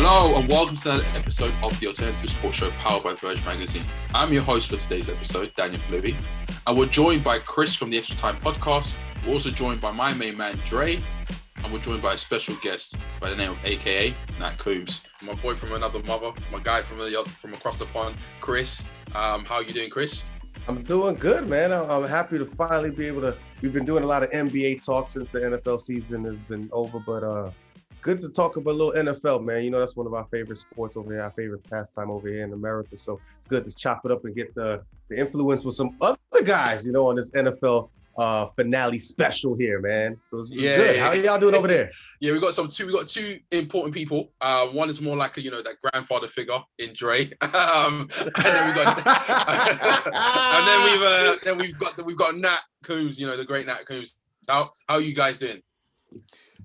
Hello and welcome to another episode of the Alternative Sports Show powered by Verge Magazine. I'm your host for today's episode, Daniel Fleury, and we're joined by Chris from the Extra Time podcast. We're also joined by my main man, Dre, and we're joined by a special guest by the name of AKA Nat Coombs. My boy from another mother, my guy from across the pond, Chris. How are you doing, Chris? I'm doing good, man. I'm happy to finally be able to. We've been doing a lot of NBA talk since the NFL season has been over, but good to talk about a little NFL, man. You know, that's one of our favorite sports over here, our favorite pastime over here in America. So it's good to chop it up and get the influence with some other guys, you know, on this NFL finale special here, man. So it's good. How are y'all doing over there? Yeah, we got two important people. One is more like that grandfather figure in Dre, and then we've got Nat Coombs, the great Nat Coombs. How are you guys doing?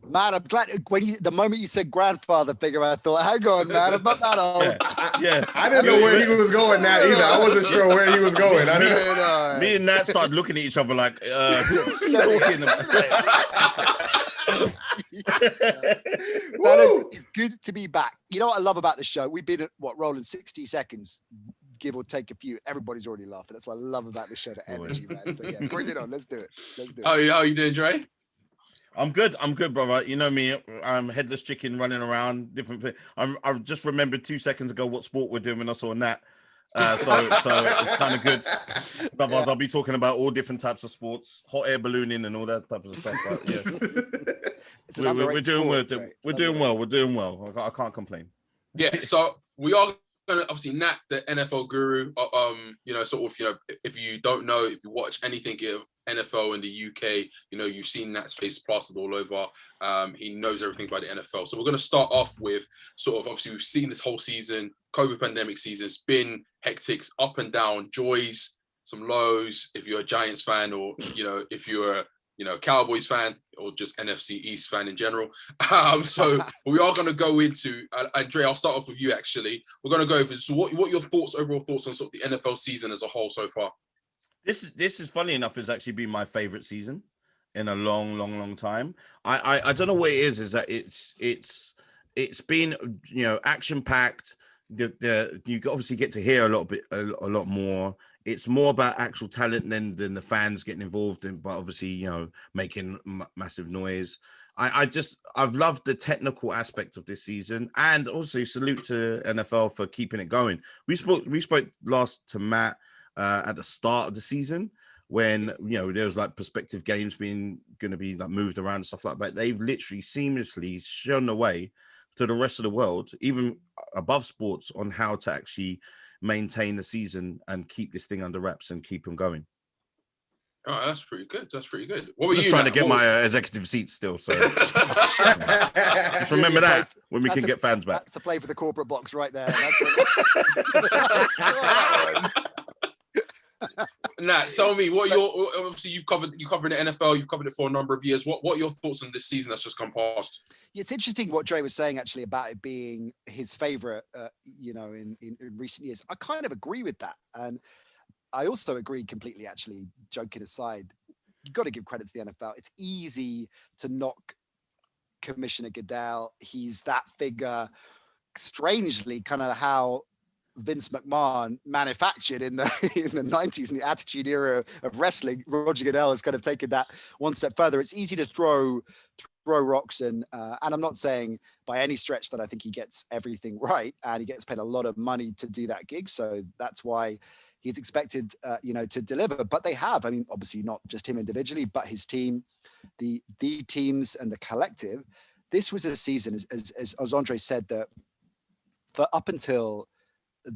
Man, I'm glad the moment you said grandfather figure, I thought, hang on, man, I'm not that old. Yeah. I didn't know where he was going, Nat, either. I wasn't sure where he was going. Me and Nat started looking at each other like, what's he talking about? It's good to be back. You know what I love about the show? We've been at, rolling 60 seconds, give or take a few. Everybody's already laughing. That's what I love about the show, the energy, man. So yeah, bring it on. Let's do it. How are you doing, Dre? I'm good, brother. You know me, I'm headless chicken running around, different things. I just remembered 2 seconds ago what sport we're doing when I saw Nat. So it's kind of good. Otherwise, I'll be talking about all different types of sports, hot air ballooning and all that type of stuff. But yeah, we're doing well. We're doing well. I can't complain. Yeah, so we are going to, obviously, Nat, the NFL guru, if you don't know, if you watch anything NFL in the UK, you've seen Nat's face plastered all over. He knows everything about the NFL. So we're going to start off with obviously we've seen this whole season, COVID pandemic season. It's been hectic, up and down, joys, some lows. If you're a Giants fan, or if you're a Cowboys fan, or just NFC East fan in general. So we are going to go into, Andre, I'll start off with you. Actually, we're going to go over. So what your overall thoughts on sort of the NFL season as a whole so far? This is funny enough, has actually been my favorite season in a long time. I don't know what it is that it's been action packed. You obviously get to hear a lot more. It's more about actual talent than the fans getting involved in, but obviously making massive noise. I've loved the technical aspect of this season, and also salute to NFL for keeping it going. We spoke last to Matt at the start of the season when there was like prospective games going to be like moved around and stuff like that. They've literally seamlessly shown the way to the rest of the world, even above sports, on how to actually maintain the season and keep this thing under wraps and keep them going. Oh, that's pretty good. What were you trying to get my executive seat still? So just remember that when we can get fans back. That's a play for the corporate box right there. Nat, tell me obviously you're covering the NFL, you've covered it for a number of years. What are your thoughts on this season that's just come past? Yeah, it's interesting what Dre was saying actually about it being his favorite, in recent years. I kind of agree with that. And I also agree completely, actually, joking aside, you've got to give credit to the NFL. It's easy to knock Commissioner Goodell. He's that figure, strangely, kind of how Vince McMahon manufactured in the 90s in the Attitude Era of wrestling. Roger Goodell has kind of taken that one step further. It's easy to throw rocks, and I'm not saying by any stretch that I think he gets everything right, and he gets paid a lot of money to do that gig, so that's why he's expected to deliver. But they have, obviously not just him individually, but his team, the teams and the collective. This was a season, as Andre said, that for up until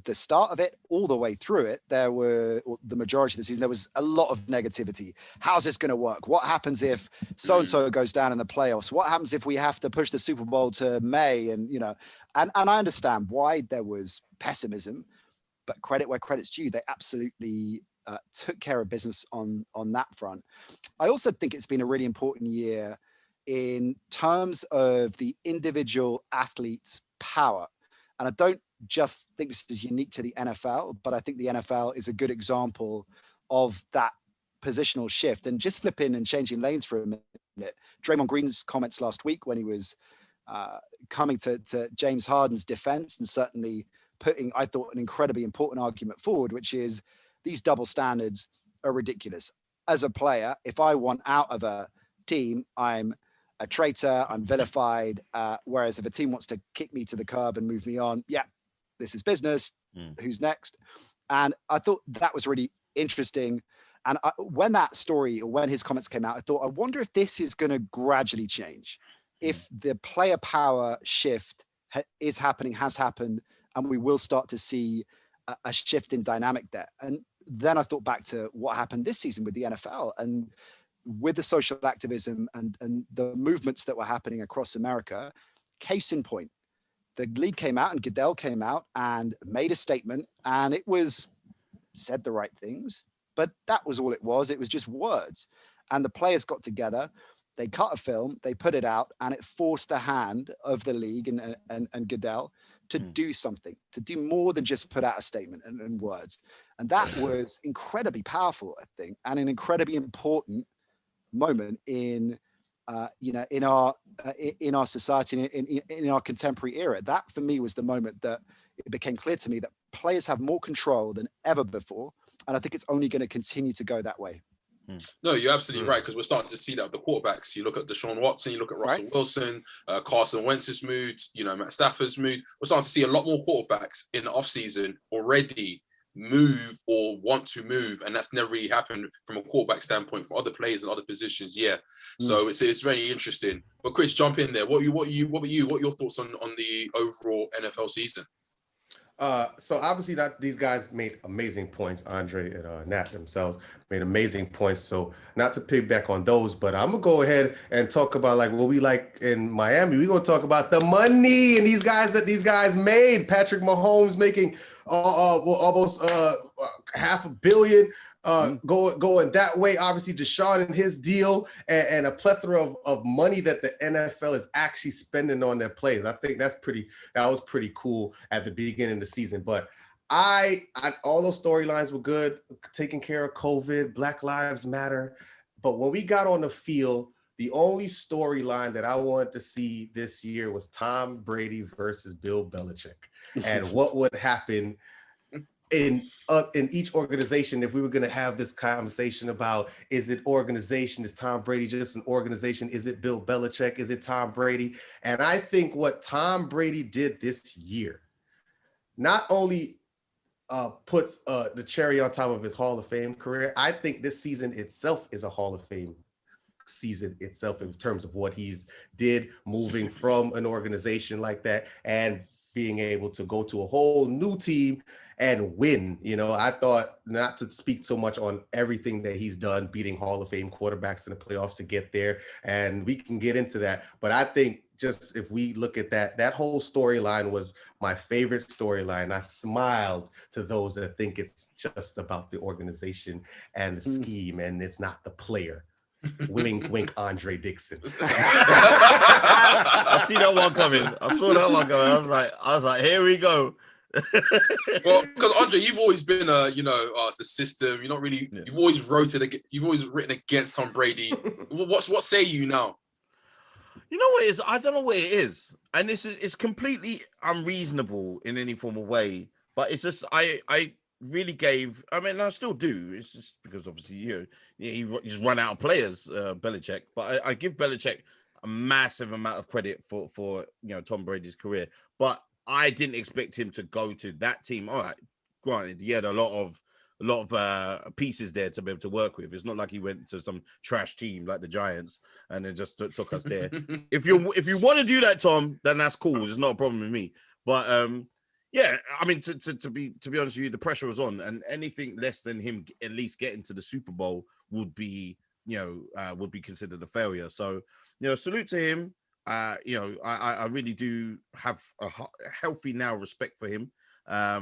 the start of it, all the way through it, the majority of the season, there was a lot of negativity. How's this going to work? What happens if so-and-so goes down in the playoffs? What happens if we have to push the Super Bowl to May? And I understand why there was pessimism, but credit where credit's due. They absolutely took care of business on that front. I also think it's been a really important year in terms of the individual athlete's power. And I don't just think this is unique to the NFL, but I think the NFL is a good example of that positional shift. And just flipping and changing lanes for a minute, Draymond Green's comments last week when he was coming to James Harden's defense and certainly putting, I thought, an incredibly important argument forward, which is these double standards are ridiculous. As a player, if I want out of a team, I'm a traitor, I'm vilified. Whereas if a team wants to kick me to the curb and move me on, yeah, this is business. Who's next? And I thought that was really interesting. And when that story, or when his comments came out, I thought, I wonder if this is going to gradually change. If the player power shift is happening, has happened, and we will start to see a shift in dynamic there. And then I thought back to what happened this season with the NFL and with the social activism and the movements that were happening across America. Case in point, the league came out and Goodell came out and made a statement, and it was said the right things, but that was all it was. It was just words. And the players got together, they cut a film, they put it out, and it forced the hand of the league and Goodell to do something, to do more than just put out a statement and words. And that was incredibly powerful, I think, and an incredibly important moment in our society, in our contemporary era. That for me was the moment that it became clear to me that players have more control than ever before, and I think it's only going to continue to go that way. No, you're absolutely right, because we're starting to see that with the quarterbacks. You look at Deshaun Watson, you look at Russell Wilson, Carson Wentz's mood, Matt Stafford's mood. We're starting to see a lot more quarterbacks in the offseason already move or want to move, and that's never really happened from a quarterback standpoint for other players and other positions. So it's very interesting. But Chris, jump in there. What are your thoughts on the overall NFL season? So obviously these guys made amazing points. Andre and Nat themselves made amazing points. So not to piggyback on those, but I'm gonna go ahead and talk about like what we like in Miami. We're gonna talk about the money and these guys made. Patrick Mahomes making almost $500 million. Going that way, obviously Deshaun and his deal, and a plethora of money that the NFL is actually spending on their players. I think that was pretty cool at the beginning of the season. But all those storylines were good, taking care of COVID, Black Lives Matter. But when we got on the field, the only storyline that I wanted to see this year was Tom Brady versus Bill Belichick, and what would happen in each organization if we were going to have this conversation about, is it organization? Is Tom Brady just an organization? Is it Bill Belichick? Is it Tom Brady? And I think what Tom Brady did this year not only puts the cherry on top of his Hall of Fame career, I think this season itself is a Hall of Fame season itself in terms of what he's did, moving from an organization like that and being able to go to a whole new team and win. I thought, not to speak so much on everything that he's done, beating Hall of Fame quarterbacks in the playoffs to get there, and we can get into that. But I think just if we look at that whole storyline was my favorite storyline. I smiled to those that think it's just about the organization and the scheme, and it's not the player. Wink, wink, Andre Dixon. I see that one coming. I saw that one coming. I was like, here we go. Well, because Andre, you've always been it's the system. You're not really. Yeah. You've always written against Tom Brady. What say you now? You know what it is? I don't know what it is, and it's completely unreasonable in any form of way. But it's just I really gave. I mean, I still do. It's just because obviously he's run out of players, Belichick. But I give Belichick a massive amount of credit for Tom Brady's career. But I didn't expect him to go to that team. All right, granted, he had a lot of pieces there to be able to work with. It's not like he went to some trash team like the Giants and then just took us there. If you want to do that, Tom, then that's cool. It's not a problem with me. But yeah, I mean, to be honest with you, the pressure was on, and anything less than him at least getting to the Super Bowl would be considered a failure. So, salute to him. I really do have a healthy now respect for him. I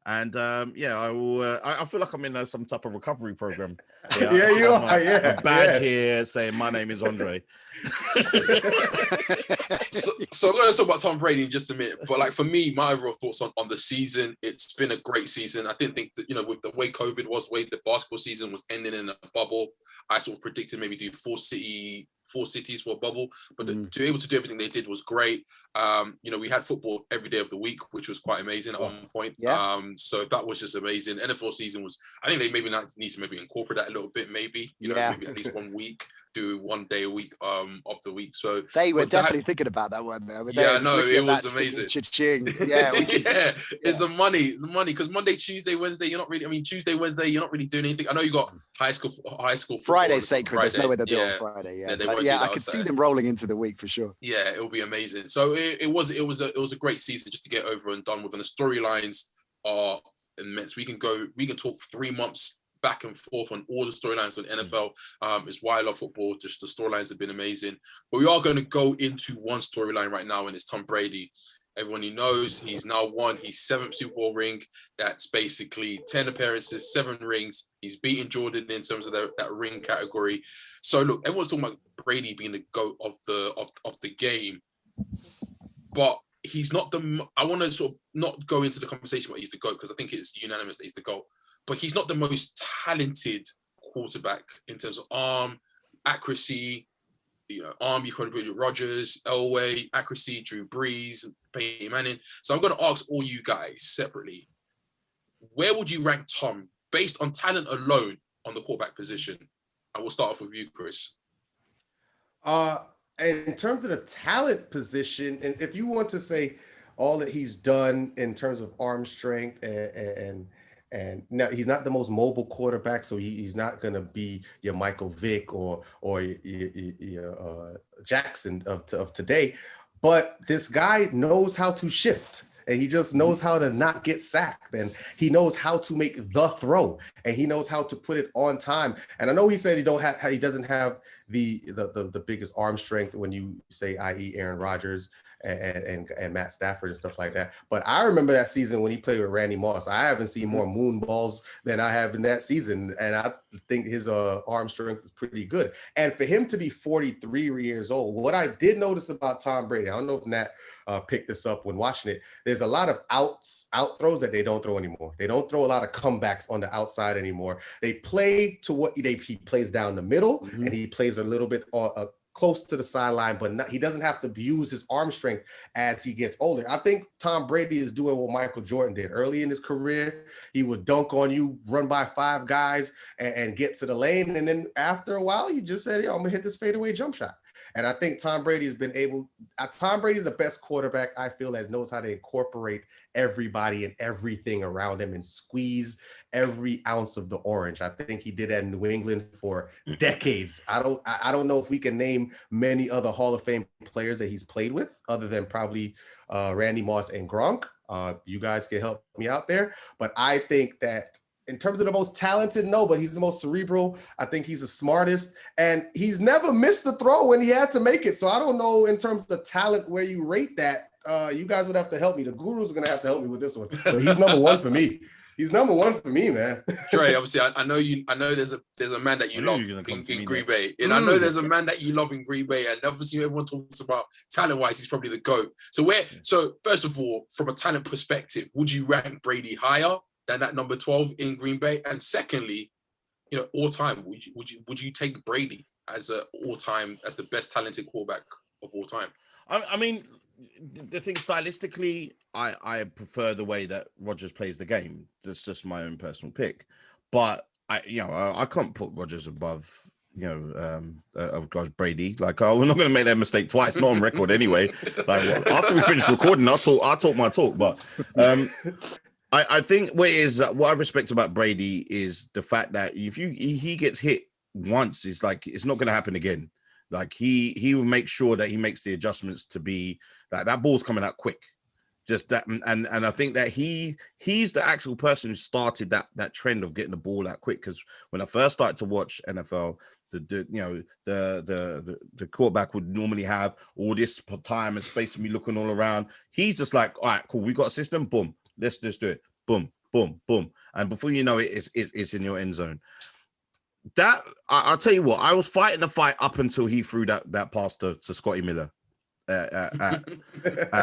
will. I feel like I'm in some type of recovery program. Yeah, you are. A badge here saying my name is Andre. So I'm going to talk about Tom Brady in just a minute. But like for me, my overall thoughts on the season, it's been a great season. I didn't think that with the way COVID was, the way the basketball season was ending in a bubble, I sort of predicted maybe do 4 cities for a bubble, but to be able to do everything they did was great. We had football every day of the week, which was quite amazing at one point. Yeah. So that was just amazing. NFL season was, I think they maybe need to maybe incorporate that a little bit, maybe, maybe at least 1 week, do 1 day a week of the week. So they were definitely thinking about that one there. Yeah, no, it was amazing. Cha-ching. Yeah, it's the money, because Monday, Tuesday, Wednesday, you're not really. I mean, Tuesday, Wednesday, you're not really doing anything. I know you got high school. Friday's sacred. There's no way they'll do it on Friday. Yeah, I could see them rolling into the week for sure. Yeah, it'll be amazing. So it was a great season just to get over and done with, and the storylines are immense. We can talk for 3 months back and forth on all the storylines on NFL. It's why I love football. Just the storylines have been amazing. But we are going to go into one storyline right now, and it's Tom Brady. Everyone knows he's now won his 7th Super Bowl ring. That's basically 10 appearances, 7 rings. He's beaten Jordan in terms of that ring category. So look, everyone's talking about Brady being the GOAT of the game, but he's not I want to sort of not go into the conversation about he's the GOAT, because I think it's unanimous that he's the GOAT. But he's not the most talented quarterback in terms of arm, accuracy. Arm, you could put Rodgers, Elway, accuracy, Drew Brees, Peyton Manning. So I'm going to ask all you guys separately, where would you rank Tom based on talent alone on the quarterback position? I will start off with you, Chris. In terms of the talent position, and if you want to say all that he's done in terms of arm strength and now he's not the most mobile quarterback, so he's not going to be your Michael Vick or your Jackson of today. But this guy knows how to shift, and he just knows how to not get sacked, and he knows how to make the throw, and he knows how to put it on time. And I know he said he doesn't have the biggest arm strength when you say, i.e., Aaron Rodgers and Matt Stafford and stuff like that. But I remember that season when he played with Randy Moss. I haven't seen more moon balls than I have in that season, and I think his arm strength is pretty good. And for him to be 43 years old, what I did notice about Tom Brady, I don't know if Nat picked this up when watching it, there's a lot of out throws that they don't throw anymore. They don't throw a lot of comebacks on the outside anymore. They play to what he plays down the middle, and he plays a little bit close to the sideline, but he doesn't have to use his arm strength as he gets older. I think Tom Brady is doing what Michael Jordan did early in his career. He would dunk on you, run by 5 guys, and get to the lane. And then after a while, you just said, I'm going to hit this fadeaway jump shot. And I think Tom Brady has been Tom Brady is the best quarterback, I feel, that knows how to incorporate everybody and everything around him and squeeze every ounce of the orange. I think he did that in New England for decades. I don't know if we can name many other Hall of Fame players that he's played with other than probably Randy Moss and Gronk. You guys can help me out there. But I think that in terms of the most talented, no, but he's the most cerebral. I think he's the smartest, and he's never missed a throw when he had to make it. So I don't know in terms of talent where you rate that. You guys would have to help me. The guru's going to have to help me with this one. So he's number 1 for me. He's number 1 for me, man. Trey, obviously, I know there's a man that you love in Green Bay. And I know there's a man that you love in Green Bay. And obviously everyone talks about talent-wise, he's probably the GOAT. So first of all, from a talent perspective, would you rank Brady higher than that number 12 in Green Bay? And secondly, all time, would you take Brady as the best talented quarterback of all time? I mean, the thing stylistically, I prefer the way that Rodgers plays the game. That's just my own personal pick. But I can't put Rodgers above Brady. Like, we're not going to make that mistake twice. Not on record anyway. Like, after we finish recording, I'll talk my talk. But I think what I respect about Brady is the fact that if he gets hit once, it's like it's not going to happen again. Like he will make sure that he makes the adjustments to be that ball's coming out quick. Just that, and I think that he's the actual person who started that trend of getting the ball out quick. Because when I first started to watch NFL, the quarterback would normally have all this time and space and be looking all around. He's just like, all right, cool, we got a system, boom, let's just do it, boom, boom, boom, and before you know it, it's in your end zone. That I'll tell you what, I was fighting the fight up until he threw that pass to Scotty Miller at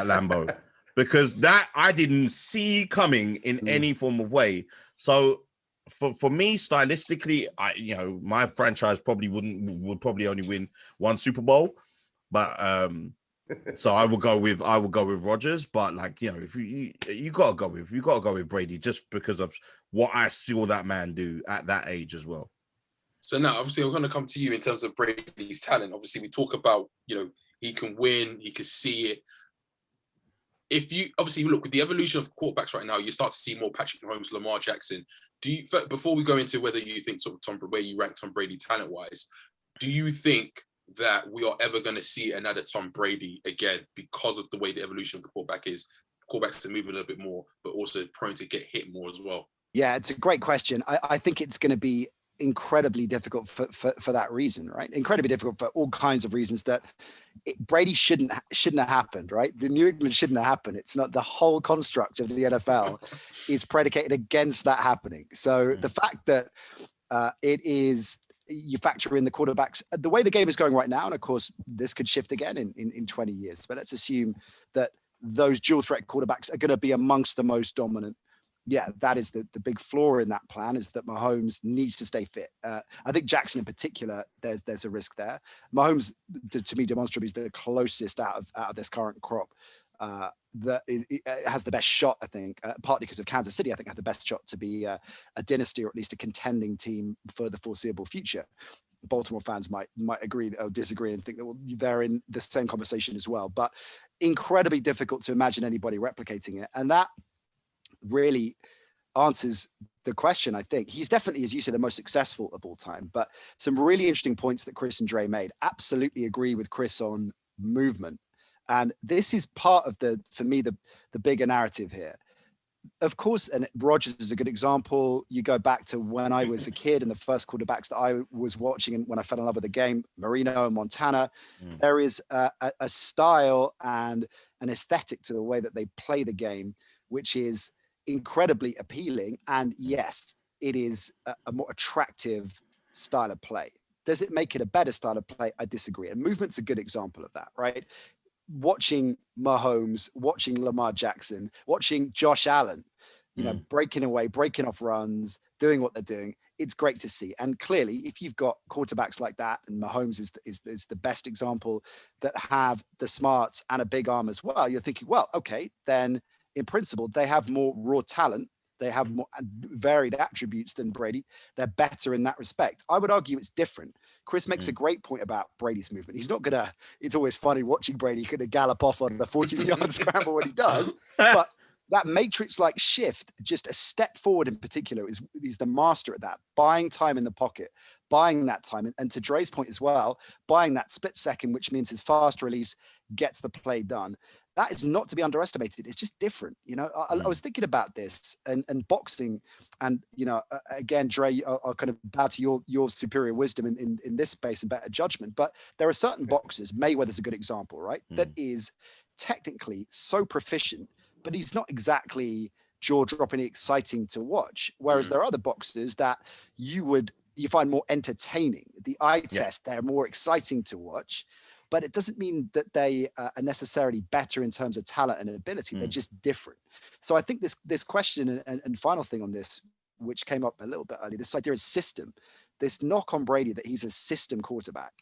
Lambeau, because that I didn't see coming in any form of way. So for me, stylistically, my franchise would probably only win one Super Bowl, but so I will go with Rodgers. But like, if you gotta go with Brady, just because of what I saw that man do at that age as well. So now, obviously, I'm going to come to you in terms of Brady's talent. Obviously, we talk about, he can win, he can see it. If you obviously look with the evolution of quarterbacks right now, you start to see more Patrick Mahomes, Lamar Jackson. Before we go into whether you think sort of where you rank Tom Brady talent wise, do you think that we are ever going to see another Tom Brady again because of the way the evolution of the quarterback is? Quarterbacks are moving a little bit more, but also prone to get hit more as well. Yeah, it's a great question. I think it's going to be incredibly difficult for that reason, right? Incredibly difficult for all kinds of reasons that Brady shouldn't have happened, right? The New England shouldn't have happened. It's not, the whole construct of the NFL is predicated against that happening. So the fact that it is, you factor in the quarterbacks, the way the game is going right now, and of course this could shift again in 20 years, but let's assume that those dual threat quarterbacks are going to be amongst the most dominant. Yeah, that is the big flaw in that plan, is that Mahomes needs to stay fit. I think Jackson in particular, there's a risk there. Mahomes, to me, demonstrably is the closest out of this current crop that has the best shot, I think, partly because of Kansas City, I think, have the best shot to be a dynasty, or at least a contending team for the foreseeable future. Baltimore fans might agree or disagree and think that they're in the same conversation as well, but incredibly difficult to imagine anybody replicating it. And that really answers the question. I think he's definitely, as you said, the most successful of all time, but some really interesting points that Chris and Dre made. Absolutely agree with Chris on movement. And this is part of for me, the bigger narrative here. Of course, and Rodgers is a good example. You go back to when I was a kid and the first quarterbacks that I was watching, and when I fell in love with the game, Marino and Montana, there is a style and an aesthetic to the way that they play the game, which is incredibly appealing. And yes, it is a more attractive style of play. Does it make it a better style of play? I disagree. And movement's a good example of that, right? Watching Mahomes, watching Lamar Jackson, watching Josh Allen, breaking away, breaking off runs, doing what they're doing. It's great to see. And clearly, if you've got quarterbacks like that, and Mahomes is the best example, that have the smarts and a big arm as well, you're thinking, well, okay, then in principle, they have more raw talent. They have more varied attributes than Brady. They're better in that respect. I would argue it's different. Chris makes a great point about Brady's movement. He's not it's always funny watching Brady kind of gallop off on the 40-yard scramble when he does, but that matrix-like shift, just a step forward in particular, he's the master at that, buying time in the pocket, buying that time. And to Dre's point as well, buying that split second, which means his fast release gets the play done. That is not to be underestimated. It's just different. I was thinking about this and boxing, and, again, Dre, I'll kind of bow to your superior wisdom in this space and better judgment. But there are certain boxers, Mayweather's a good example, right? That is technically so proficient, but he's not exactly jaw-droppingly exciting to watch. Whereas there are other boxers that you find more entertaining. The eye test, they're more exciting to watch. But it doesn't mean that they are necessarily better in terms of talent and ability. They're just different. So I think this question and final thing on this, which came up a little bit earlier, this idea of system, this knock on Brady that he's a system quarterback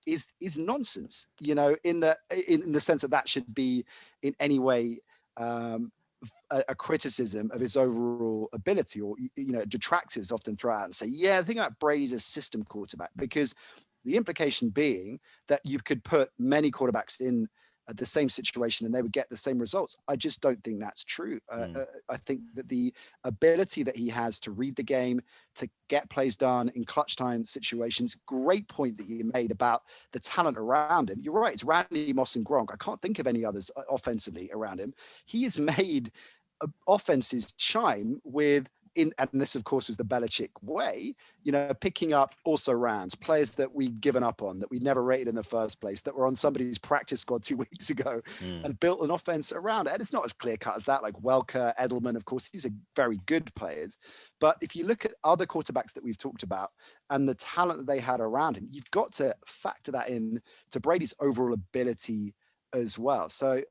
is nonsense. In the sense that should be in any way a criticism of his overall ability, or detractors often throw out and say, yeah, the thing about Brady's a system quarterback, because the implication being that you could put many quarterbacks in the same situation and they would get the same results. I just don't think that's true. I think that the ability that he has to read the game, to get plays done in clutch time situations, great point that you made about the talent around him. You're right, it's Randy Moss and Gronk. I can't think of any others offensively around him. He has made offenses chime with, and this, of course, was the Belichick way, picking up also rounds, players that we'd given up on, that we never rated in the first place, that were on somebody's practice squad 2 weeks ago, and built an offense around it. And it's not as clear cut as that, like Welker, Edelman, of course, these are very good players. But if you look at other quarterbacks that we've talked about and the talent that they had around him, you've got to factor that in to Brady's overall ability as well. So,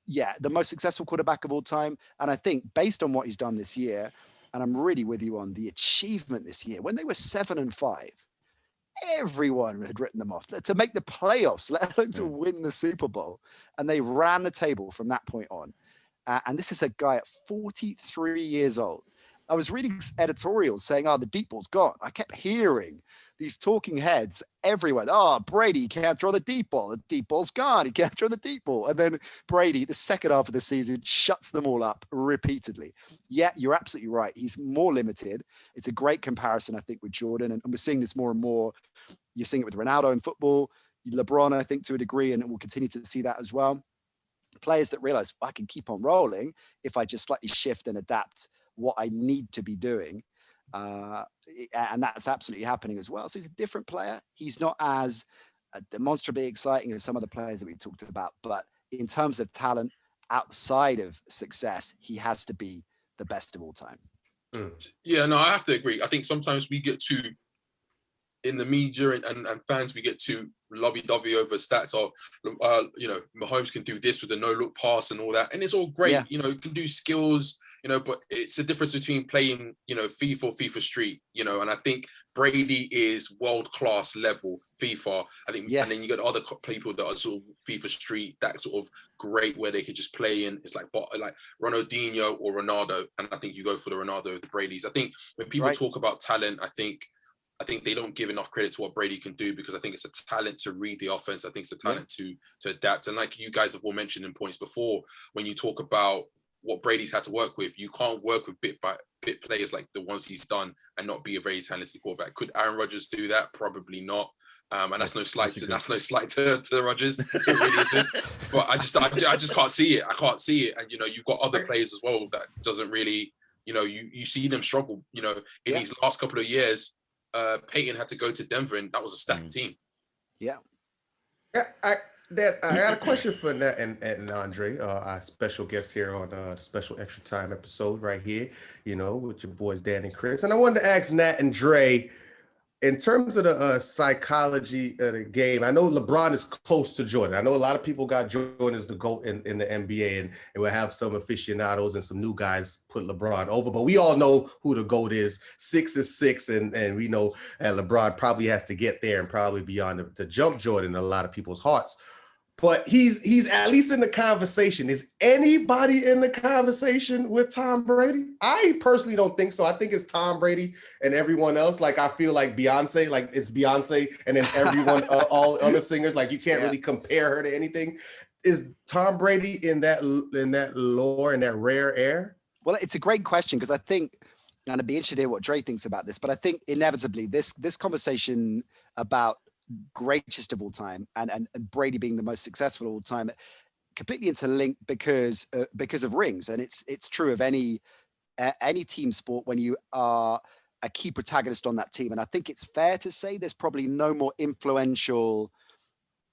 the most successful quarterback of all time. And I think based on what he's done this year, and I'm really with you on the achievement this year. When they were 7-5, everyone had written them off to make the playoffs, let alone to win the Super Bowl. And they ran the table from that point on. And this is a guy at 43 years old. I was reading editorials saying, oh, the deep ball's gone. I kept hearing these talking heads everywhere. Oh, Brady, you can't throw the deep ball. The deep ball's gone. He can't throw the deep ball. And then Brady, the second half of the season, shuts them all up repeatedly. Yeah, you're absolutely right. He's more limited. It's a great comparison, I think, with Jordan. And we're seeing this more and more. You're seeing it with Ronaldo in football, LeBron, I think, to a degree, and we'll continue to see that as well. Players that realize I can keep on rolling if I just slightly shift and adapt what I need to be doing. And that's absolutely happening as well. So he's a different player. He's not as demonstrably exciting as some of the players that we've talked about, but in terms of talent outside of success, he has to be the best of all time. Yeah, no, I have to agree. I think sometimes we get too, in the media and fans, we get too lovey-dovey over stats of, Mahomes can do this with a no-look pass and all that. And it's all great, can do skills, but it's a difference between playing, FIFA Street, and I think Brady is world-class level FIFA. I think, yes. And then you got other people that are sort of FIFA Street, that sort of great where they could just play in. It's like Ronaldinho or Ronaldo. And I think you go for the Ronaldo, the Bradys. I think when people talk about talent, I think they don't give enough credit to what Brady can do, because I think it's a talent to read the offense. I think it's a talent to adapt. And like you guys have all mentioned in points before, when you talk about what Brady's had to work with, you can't work with bit players like the ones he's done and not be a very talented quarterback. Could Aaron Rodgers do that? Probably not. And that's no slight to Rodgers. It really isn't. But I just can't see it. I can't see it. And you've got other players as well that doesn't really, you see them struggle. In these last couple of years, Peyton had to go to Denver, and that was a stacked team. Yeah. I got a question for Nat and Andre, our special guest here on a special extra time episode right here, with your boys Dan and Chris. And I wanted to ask Nat and Dre, in terms of the psychology of the game, I know LeBron is close to Jordan. I know a lot of people got Jordan as the GOAT in the NBA, and we'll have some aficionados and some new guys put LeBron over, but we all know who the GOAT is. 6 is 6, and we know that LeBron probably has to get there and probably beyond to jump Jordan in a lot of people's hearts. But he's at least in the conversation. Is anybody in the conversation with Tom Brady? I personally don't think so. I think it's Tom Brady and everyone else. Like, I feel like Beyonce, like it's Beyonce and then everyone, all other singers, like you can't really compare her to anything. Is Tom Brady in that lore, in that rare air? Well, it's a great question, because I think, and I'd be interested to hear what Dre thinks about this, but I think inevitably this conversation about greatest of all time and Brady being the most successful of all time completely interlinked because of rings. And it's true of any team sport when you are a key protagonist on that team. And I think it's fair to say there's probably no more influential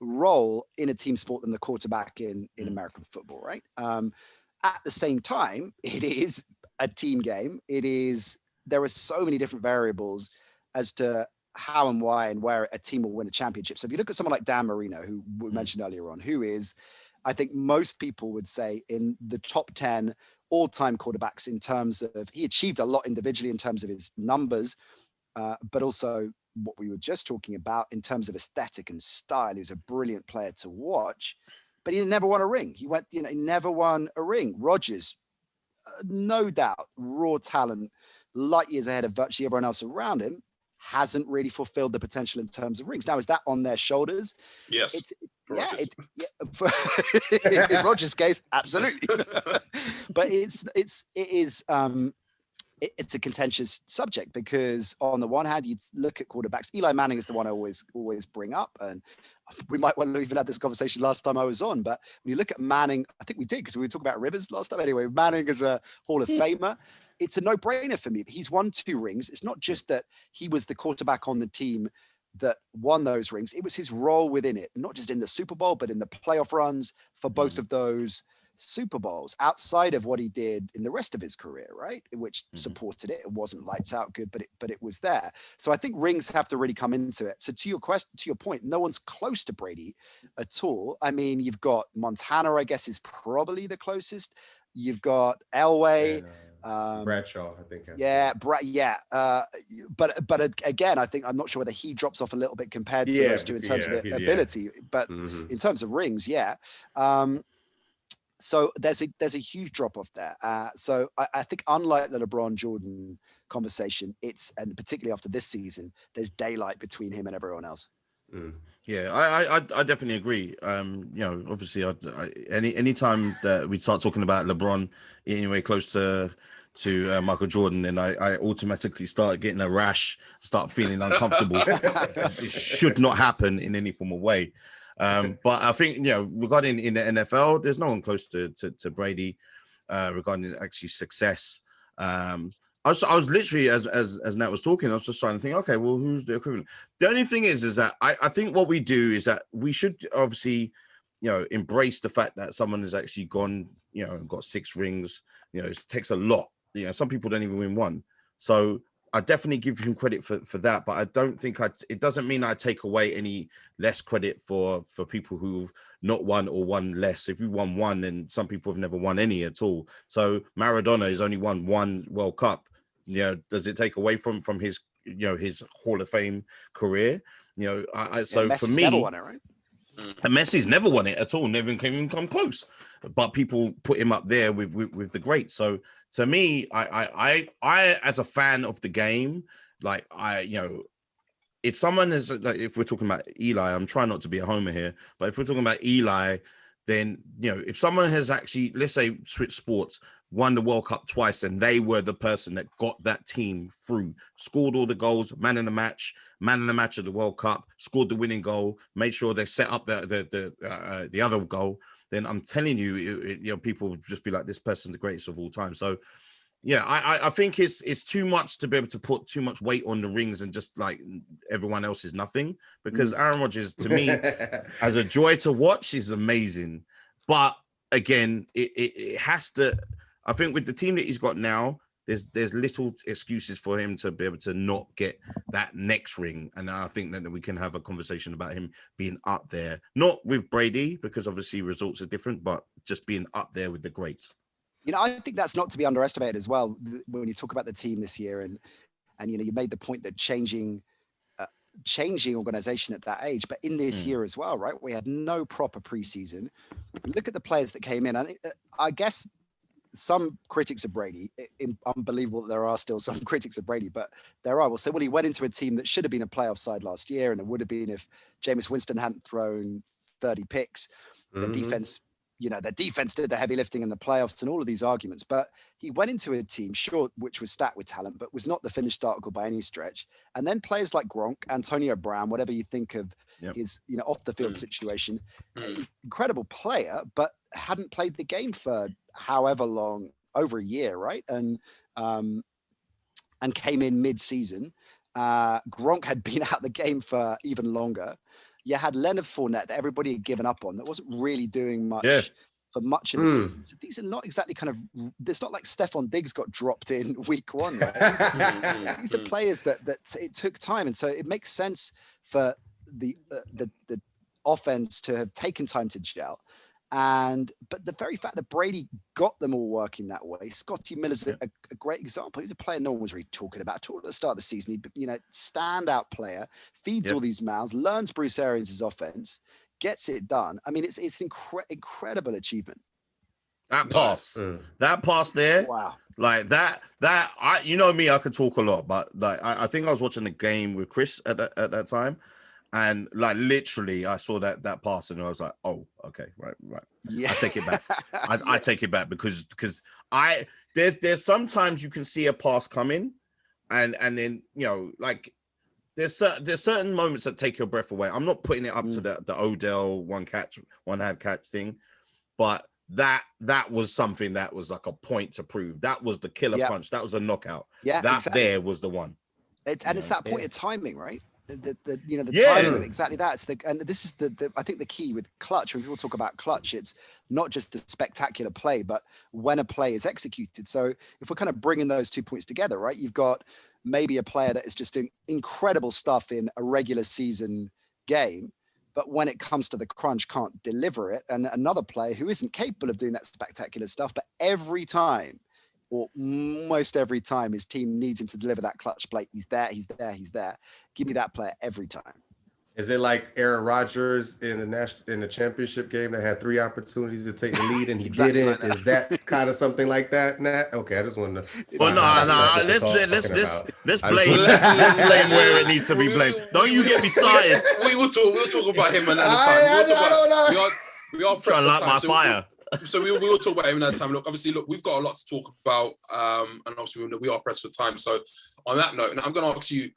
role in a team sport than the quarterback in American football, right? At the same time, it is a team game. There are so many different variables as to how and why and where a team will win a championship. So if you look at someone like Dan Marino, who we mentioned earlier on, who is, I think most people would say, in the top 10 all-time quarterbacks in terms of, he achieved a lot individually in terms of his numbers, but also what we were just talking about in terms of aesthetic and style. He was a brilliant player to watch, but he never won a ring. He never won a ring. Rodgers, no doubt, raw talent, light years ahead of virtually everyone else around him, hasn't really fulfilled the potential in terms of rings. Now, is that on their shoulders? Yes. In Rodgers' case, absolutely. But it is a contentious subject, because on the one hand, you'd look at quarterbacks. Eli Manning is the one I always bring up, and we might want to even have this conversation last time I was on. But when you look at Manning, I think we did, because we were talking about Rivers last time. Anyway, Manning is a Hall of Famer. It's a no-brainer for me. He's won 2 rings. It's not just that he was the quarterback on the team that won those rings. It was his role within it, not just in the Super Bowl, but in the playoff runs for both of those Super Bowls, outside of what he did in the rest of his career, right? Which supported it. It wasn't lights out good, but it was there. So I think rings have to really come into it. So to your point, no one's close to Brady at all. I mean, you've got Montana, I guess, is probably the closest. You've got Elway. And, Bradshaw, I think. But again, I think I'm not sure whether he drops off a little bit compared to those two in terms of the ability, but in terms of rings, so there's a huge drop off there. So I think unlike the LeBron Jordan conversation, and particularly after this season, there's daylight between him and everyone else. Yeah, I definitely agree. Obviously, any time that we start talking about LeBron anyway close to Michael Jordan, then I automatically start getting a rash, start feeling uncomfortable. It should not happen in any form of way. But I think regarding in the NFL, there's no one close to Brady regarding actually success. I was literally as Nat was talking, I was just trying to think, okay, well, who's the equivalent? The only thing is that I think what we do is that we should obviously, embrace the fact that someone has actually gone, and got 6 rings. It takes a lot. Some people don't even win one. So I definitely give him credit for that, but I don't think it doesn't mean I take away any less credit for people who've not won or won less. If you won one, then some people have never won any at all. So Maradona has only won 1 World Cup. Does it take away from his his Hall of Fame career? So for me, never won it, right? And Messi's never won it at all, never even come close. But people put him up there with the greats. So to me, I as a fan of the game, if someone is if we're talking about Eli, I'm trying not to be a homer here, but if we're talking about Eli, then if someone has actually, let's say, switched sports, won the World Cup twice, and they were the person that got that team through, scored all the goals, man of the match of the World Cup, scored the winning goal, made sure they set up the other goal, then I'm telling you, people would just be like, this person's the greatest of all time. So yeah, I think it's too much to be able to put too much weight on the rings and just like everyone else is nothing, because Aaron Rodgers, to me, as a joy to watch, is amazing. But again, it has to, I think with the team that he's got now, there's little excuses for him to be able to not get that next ring. And I think that we can have a conversation about him being up there, not with Brady, because obviously results are different, but just being up there with the greats. I think that's not to be underestimated as well when you talk about the team this year, and you made the point that changing organization at that age, but in this year as well, right? We had no proper preseason. Look at the players that came in, and I guess some critics of Brady, unbelievable that there are still some critics of Brady, but there are, will say, well, he went into a team that should have been a playoff side last year, and it would have been if Jameis Winston hadn't thrown 30 picks. The defense, the defense did the heavy lifting in the playoffs and all of these arguments, but he went into a team, sure, which was stacked with talent, but was not the finished article by any stretch. And then players like Gronk, Antonio Brown, whatever you think of his, off the field situation, incredible player, but hadn't played the game for however long, over a year, right? And came in mid-season. Gronk had been out the game for even longer. You had Leonard Fournette that everybody had given up on, that wasn't really doing much for much of the season. So these are not exactly it's not like Stephon Diggs got dropped in week 1, right? These are players that it took time. And so it makes sense for the offense to have taken time to gel. But the very fact that Brady got them all working that way, Scotty Miller's a great example. He's a player no one was really talking about at the start of the season. He, standout player, feeds all these mouths, learns Bruce Arians' offense, gets it done. I mean, it's incredible achievement. That pass there, wow, like that. Me, I could talk a lot, but like I think I was watching the game with Chris at that time. And like literally, I saw that pass, and I was like, "Oh, okay, right." Yeah. I take it back. I take it back because there's sometimes you can see a pass coming, and then like there's certain moments that take your breath away. I'm not putting it up to the Odell one hand catch thing, but that was something that was like a point to prove. That was the killer punch. That was a knockout. Yeah, that exactly. There was the one. It's that point of timing, right? The timing, exactly that. And this is the I think the key with clutch. When people talk about clutch, it's not just the spectacular play, but when a play is executed. So if we're kind of bringing those 2 points together, right? You've got maybe a player that is just doing incredible stuff in a regular season game, but when it comes to the crunch, can't deliver it. And another player who isn't capable of doing that spectacular stuff, but every time, or almost every time, his team needs him to deliver that clutch play. He's there. Give me that player every time. Is it like Aaron Rodgers in the championship game that had 3 opportunities to take the lead and he exactly didn't? like Is that kind of something like that, Nat? Okay, I just wanted to. Well, no. Let's blame where it needs to be blamed. Don't you get me started. We'll talk about him another time. We are trying to light my fire. So we will talk about him another time. Look, we've got a lot to talk about, and obviously we are pressed for time. So on that note, now I'm going to ask you,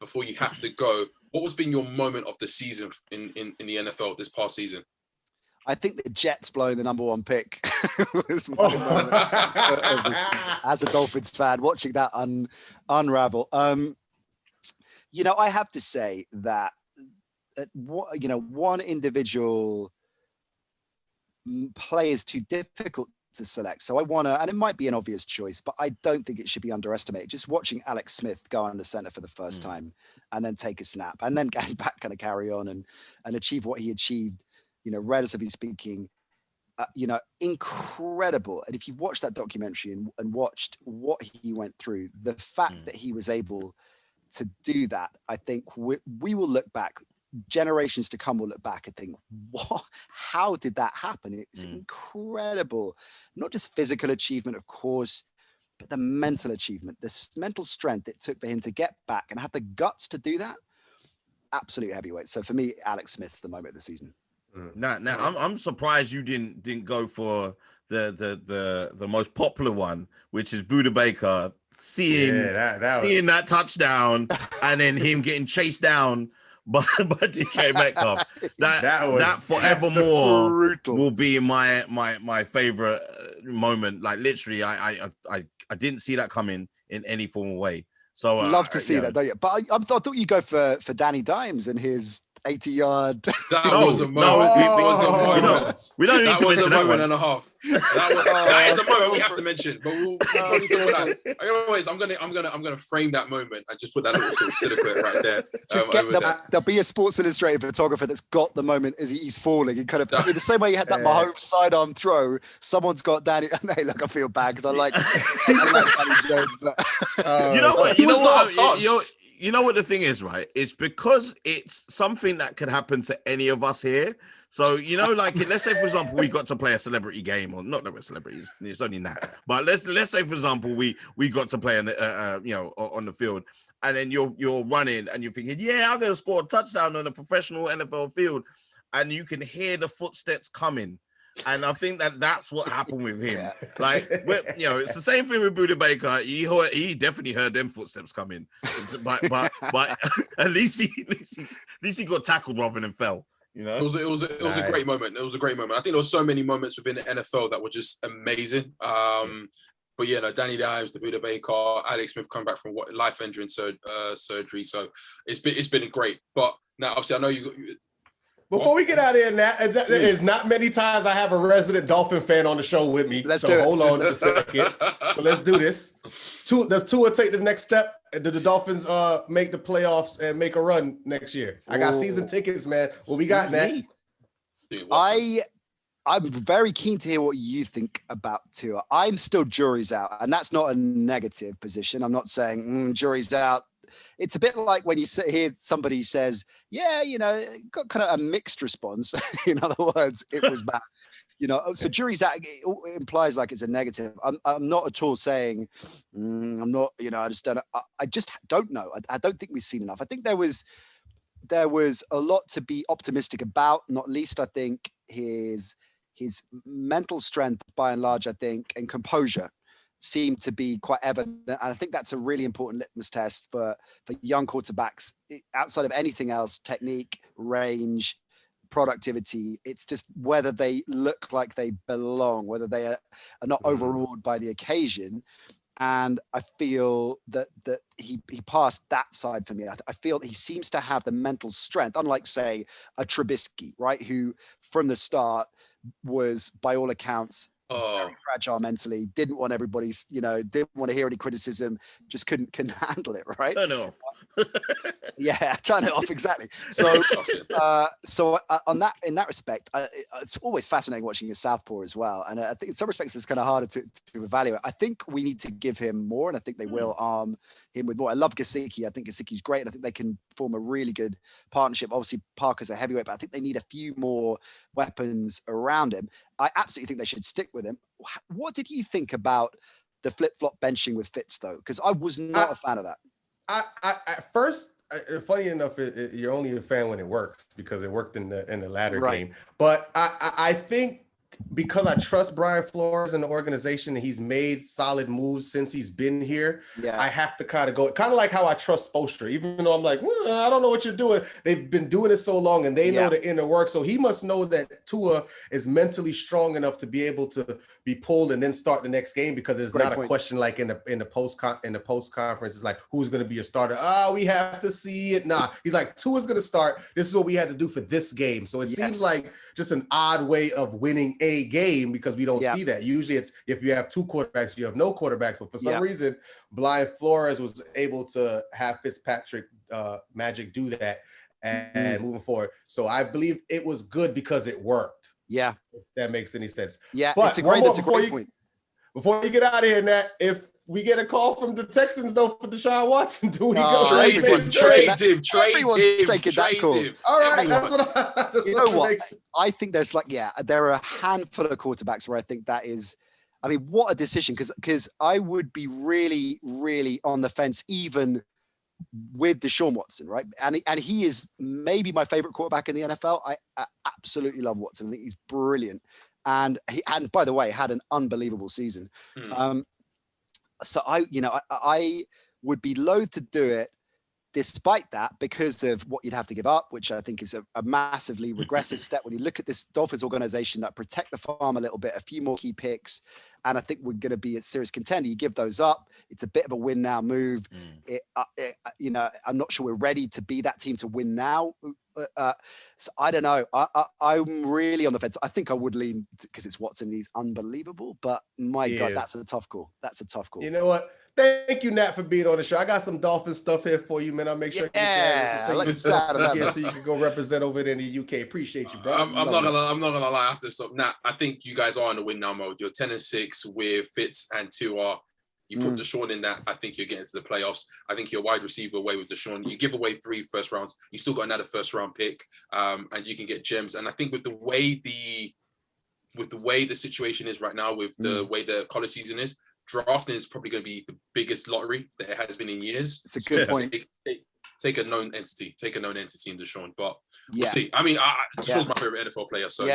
before you have to go, what has been your moment of the season in the NFL this past season? I think the Jets blowing the number 1 pick was my moment as a Dolphins fan, watching that unravel. I have to say that one individual play is too difficult to select. So I want to, and it might be an obvious choice, but I don't think it should be underestimated. Just watching Alex Smith go under center for the first time and then take a snap and then getting back, kind of carry on and achieve what he achieved, relatively speaking, incredible. And if you've watched that documentary and watched what he went through, the fact that he was able to do that, I think we will look back, generations to come will look back and think, what? How did that happen? It's incredible. Not just physical achievement, of course, but the mental achievement, the mental strength it took for him to get back and have the guts to do that. Absolute heavyweight. So for me, Alex Smith's the moment of the season. Now, I'm surprised you didn't go for the most popular one, which is Buda Baker seeing that touchdown and then him getting chased down by DK Metcalf. That forevermore will be my favorite moment. Like literally, I didn't see that coming in any form of way. So love to see that, don't you? But I thought you'd go for Danny Dimes and his 80-yard. That was a moment. We don't need to mention that one. And a half. That is a moment we have to mention. But we'll probably do that. Anyways, I'm gonna frame that moment and just put that little sort of silhouette right there. Just there'll be a Sports Illustrated photographer that's got the moment as he's falling and kind of in the same way you had that Mahomes sidearm throw. Someone's got Danny. Hey, look, I feel bad because I like Danny Jones, but you know what the thing is, right? It's because it's something that could happen to any of us here. So, like, let's say, for example, we got to play a celebrity game, or not that we're celebrities, it's only that. But let's say, for example, we got to play on the field, and then you're running and you're thinking, yeah, I'm going to score a touchdown on a professional NFL field, and you can hear the footsteps coming. And I think that's what happened with him. Yeah. Like, it's the same thing with Buda Baker. He definitely heard them footsteps coming, but at least he got tackled rather than fell. It was a great moment. It was a great moment. I think there were so many moments within the NFL that were just amazing. But Danny Dimes, the Buda Baker, Alex Smith come back from life-ending surgery. So it's been great. But now, obviously, I know you. Before we get out of here, Nat, there's not many times I have a resident Dolphin fan on the show with me. Hold on a second. So let's do this. Does Tua take the next step? Do the Dolphins make the playoffs and make a run next year? I got season tickets, man. What we got, Nat? I'm very keen to hear what you think about Tua. I'm still jury's out, and that's not a negative position. I'm not saying jury's out. It's a bit like when you hear somebody says, got kind of a mixed response. In other words, it was bad. So jury's out, it implies like it's a negative. I'm not at all saying, I'm not, I just don't know. I just don't know. I don't think we've seen enough. I think there was a lot to be optimistic about, not least, I think, his mental strength by and large, I think, and composure seem to be quite evident. And I think that's a really important litmus test for young quarterbacks outside of anything else: technique, range, productivity. It's just whether they look like they belong, whether they are not overawed by the occasion. And I feel that he passed that side for me. I feel he seems to have the mental strength, unlike, say, a Trubisky, right, who from the start was, by all accounts, very fragile mentally, didn't want everybody's, didn't want to hear any criticism, just couldn't handle it, right? Turn off. Yeah, turn it off, exactly. So, in that respect, it's always fascinating watching a southpaw as well. And I think in some respects, it's kind of harder to evaluate. I think we need to give him more, and I think they will arm him with more. I love Gesicki. I think Gesicki's great, and I think they can form a really good partnership. Obviously, Parker's a heavyweight, but I think they need a few more weapons around him. I absolutely think they should stick with him. What did you think about the flip-flop benching with Fitz, though? Because I was not a fan of that. I at first, funny enough, you're only a fan when it works, because it worked in the latter game. But I think because I trust Brian Flores and the organization, and he's made solid moves since he's been here. Yeah. I have to kind of like how I trust Spoelstra, even though I'm like, I don't know what you're doing. They've been doing it so long, and they know the inner work. So he must know that Tua is mentally strong enough to be able to be pulled and then start the next game, because it's not a question like in the post conference. It's like, who's going to be your starter? We have to see it. Nah, he's like, Tua's going to start. This is what we had to do for this game. So it seems like just an odd way of winning a game, because we don't see that. Usually it's if you have two quarterbacks, you have no quarterbacks. But for some reason, Brian Flores was able to have Fitzpatrick magic do that and moving forward. So I believe it was good because it worked. Yeah. If that makes any sense. Yeah, but it's a great point. Before you get out of here, Nat, if we get a call from the Texans, though, for Deshaun Watson, do we go? Trade him. Taking that call. All right, that's what I just. You know what? I think there's there are a handful of quarterbacks where I think that is. I mean, what a decision! Because I would be really, really on the fence, even with Deshaun Watson, right? And he is maybe my favorite quarterback in the NFL. I absolutely love Watson. I think he's brilliant, and by the way, had an unbelievable season. So I would be loath to do it despite that, because of what you'd have to give up, which I think is a massively regressive step when you look at this Dolphins organization that protect the farm a little bit, a few more key picks. And I think we're going to be a serious contender. You give those up. It's a bit of a win now move. I'm not sure we're ready to be that team to win now. So I don't know. I'm really on the fence. I think I would lean, because it's Watson. He's unbelievable, but my God, that's a tough call. That's a tough call. You know what? Thank you, Nat, for being on the show. I got some Dolphins stuff here for you, man. I'll make sure so you can go represent over there in the UK. Appreciate you, bro. I'm not gonna lie. After Nat, I think you guys are in the win now mode. You're 10-6 with Fitz and Tua. You put Deshaun in that, I think you're getting to the playoffs. I think you're wide receiver away with Deshaun. You give away 3 first rounds. You still got another first round pick, and you can get gems. And I think with the way the situation is right now, with the way the college season is, drafting is probably going to be the biggest lottery that it has been in years. It's a good point. Take a known entity in Deshaun, but we'll see. I mean, Deshaun's my favorite NFL player. So no,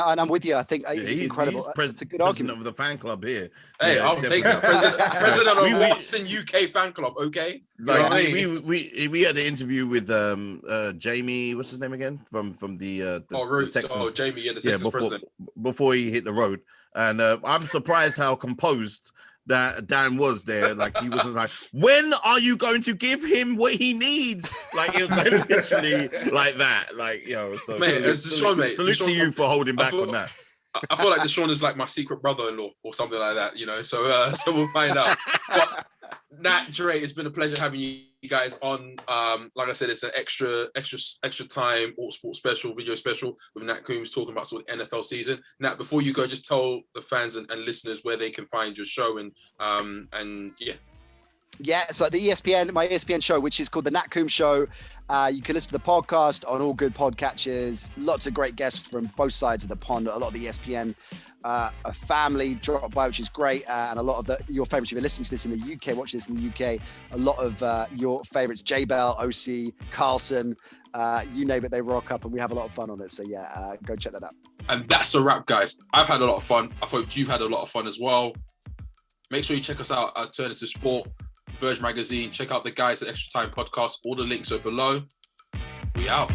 and I'm with you. I think it's incredible. It's a good argument of the fan club here. Hey, I'll take that. President of Watson UK fan club. Okay. We had an interview with Jamie. What's his name again? From the Jamie, the Texas president. Before he hit the road, and I'm surprised how composed that Dan was there. Like, he wasn't like, when are you going to give him what he needs? Like, it was literally like that. Like, so mate, salute to you for holding back on that. I feel like Deshaun is like my secret brother-in-law or something like that, so we'll find out. But Nat, Dre, it's been a pleasure having you guys on. Like I said, it's an extra time sports special, video special with Nat Coombs talking about sort of NFL season. Nat, before you go, just tell the fans and listeners where they can find your show and. Yeah, so my ESPN show, which is called the Nat Coombs Show. You can listen to the podcast on all good podcatchers. Lots of great guests from both sides of the pond. A lot of the ESPN family dropped by, which is great. And a lot of your favorites, if you're listening to this in the UK, watching this in the UK, a lot of your favorites, J Bell, OC, Carlson, you name it, they rock up, and we have a lot of fun on it. So go check that out. And that's a wrap, guys. I've had a lot of fun. I hope you've had a lot of fun as well. Make sure you check us out, Alternative Sport, Verge Magazine. Check out the guys at Extra Time Podcast. All the links are below. We out.